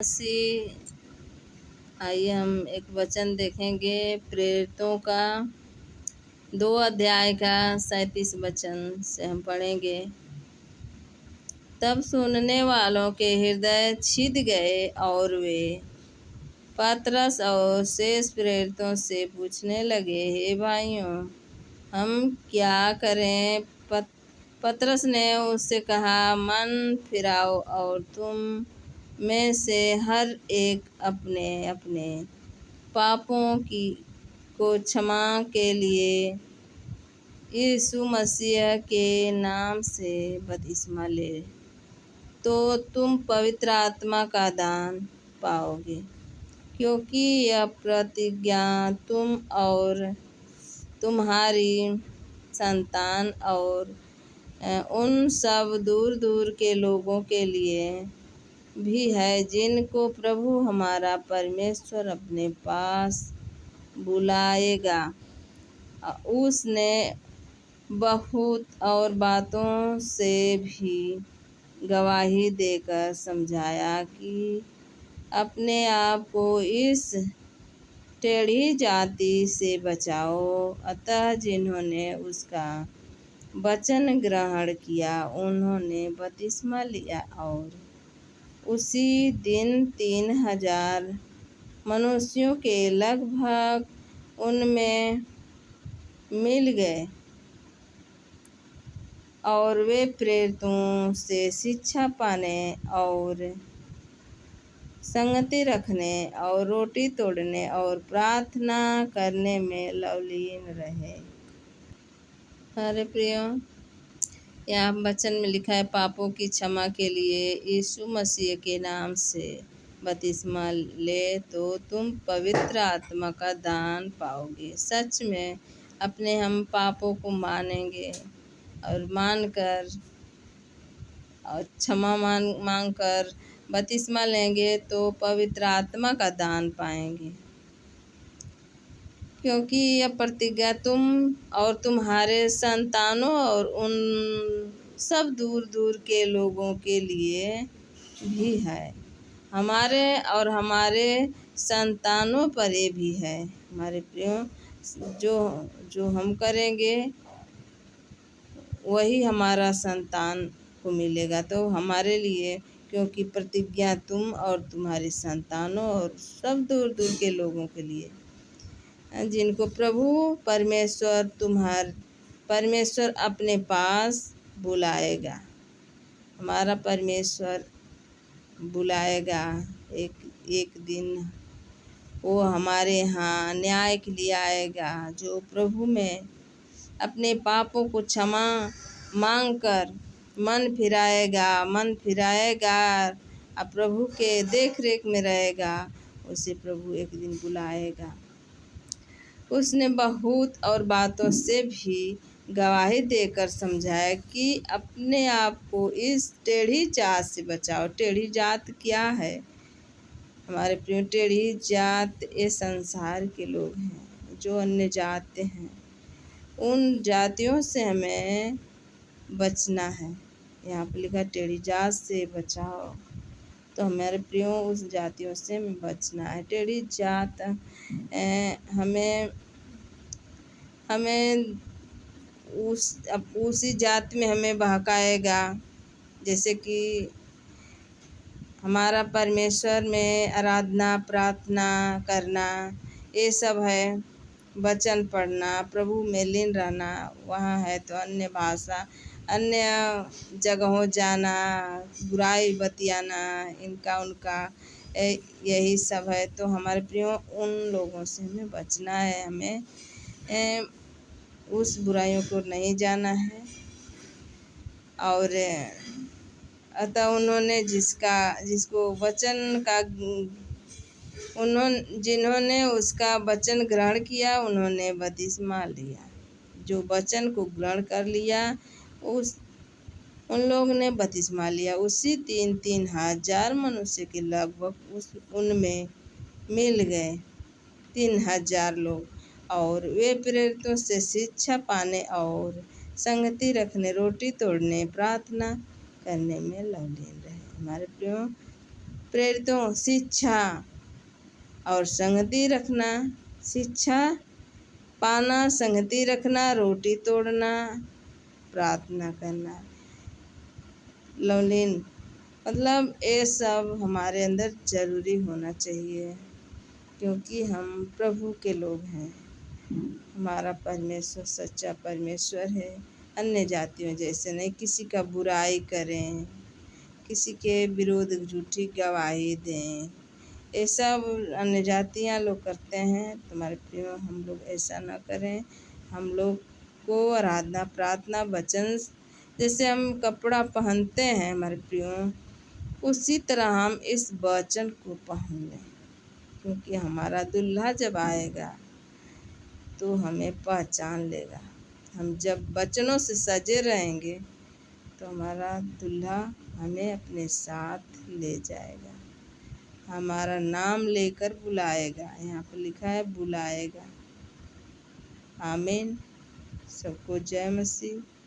से आइए हम एक वचन देखेंगे प्रेरितों का 2 अध्याय का 37 वचन से हम पढ़ेंगे। तब सुनने वालों के हृदय छिद गए और वे पतरस और शेष प्रेरितों से पूछने लगे, हे भाइयों, हम क्या करें? पतरस ने उससे कहा, मन फिराओ और तुम में से हर एक अपने अपने पापों को क्षमा के लिए यीशु मसीह के नाम से बपतिस्मा ले, तो तुम पवित्र आत्मा का दान पाओगे। क्योंकि यह प्रतिज्ञा तुम और तुम्हारी संतान और उन सब दूर दूर के लोगों के लिए भी है जिनको प्रभु हमारा परमेश्वर अपने पास बुलाएगा। उसने बहुत और बातों से भी गवाही देकर समझाया कि अपने आप को इस टेढ़ी जाति से बचाओ। अतः जिन्होंने उसका वचन ग्रहण किया उन्होंने बपतिस्मा लिया और उसी दिन 3000 मनुष्यों के लगभग उनमें मिल गए और वे प्रेरितों से शिक्षा पाने और संगति रखने और रोटी तोड़ने और प्रार्थना करने में लवलीन रहे। हमारे प्रियो, यहाँ वचन में लिखा है, पापों की क्षमा के लिए यीशु मसीह के नाम से बपतिस्मा ले, तो तुम पवित्र आत्मा का दान पाओगे। सच में अपने हम पापों को मानेंगे और मानकर और क्षमा मांग कर बपतिस्मा लेंगे तो पवित्र आत्मा का दान पाएंगे। क्योंकि यह प्रतिज्ञा तुम और तुम्हारे संतानों और उन सब दूर दूर के लोगों के लिए भी है। हमारे और हमारे संतानों पर ये भी है। हमारे प्रियो, जो हम करेंगे वही हमारा संतान को मिलेगा। तो हमारे लिए, क्योंकि प्रतिज्ञा तुम और तुम्हारे संतानों और सब दूर दूर के लोगों के लिए जिनको प्रभु परमेश्वर अपने पास बुलाएगा। हमारा परमेश्वर बुलाएगा एक दिन। वो हमारे यहाँ न्याय के लिए आएगा। जो प्रभु में अपने पापों को क्षमा मांगकर मन फिराएगा और प्रभु के देख रेख में रहेगा, उसे प्रभु एक दिन बुलाएगा। उसने बहुत और बातों से भी गवाही देकर समझाया कि अपने आप को इस टेढ़ी जात से बचाओ। टेढ़ी जात क्या है? हमारे प्रिय, टेढ़ी जात ये संसार के लोग हैं, जो अन्य जातें हैं। उन जातियों से हमें बचना है। यहाँ पर लिखा टेढ़ी जात से बचाओ, तो हमारे प्रियो उस जातियों से हमें बचना है। टेढ़ी जात हमें उसी जात में हमें बहकाएगा। जैसे कि हमारा परमेश्वर में आराधना प्रार्थना करना ये सब है, वचन पढ़ना, प्रभु में लीन रहना। वहाँ है तो अन्य भाषा, अन्य जगहों जाना, बुराई बतियाना, इनका उनका यही सब है। तो हमारे प्रियो, उन लोगों से हमें बचना है। हमें उस बुराइयों को नहीं जाना है। और अतः उन्होंने जिन्होंने उसका वचन ग्रहण किया उन्होंने बपतिस्मा लिया। जो वचन को ग्रहण कर लिया उन लोगों ने बपतिस्मा लिया। उसी 3000 मनुष्य के लगभग उनमें मिल गए 3000 लोग और वे प्रेरितों से शिक्षा पाने और संगति रखने, रोटी तोड़ने, प्रार्थना करने में लवलीन रहे। हमारे प्रियो, प्रेरितों शिक्षा और संगति रखना, शिक्षा पाना, संगति रखना, रोटी तोड़ना, प्रार्थना करना। लवलीन मतलब ये सब हमारे अंदर जरूरी होना चाहिए, क्योंकि हम प्रभु के लोग हैं। हमारा परमेश्वर सच्चा परमेश्वर है। अन्य जातियों जैसे नहीं किसी का बुराई करें, किसी के विरोध झूठी गवाही दें, ये सब अन्य जातियाँ लोग करते हैं। तुम्हारे प्रियो हम लोग ऐसा ना करें। हम लोग को आराधना प्रार्थना वचन जैसे हम कपड़ा पहनते हैं हमारे प्रियो, उसी तरह हम इस वचन को पहन लें, क्योंकि हमारा दुल्हा जब आएगा तो हमें पहचान लेगा। हम जब वचनों से सजे रहेंगे तो हमारा दुल्हा हमें अपने साथ ले जाएगा, हमारा नाम लेकर बुलाएगा। यहाँ पर लिखा है बुलाएगा। आमीन। सबको जय मसीह।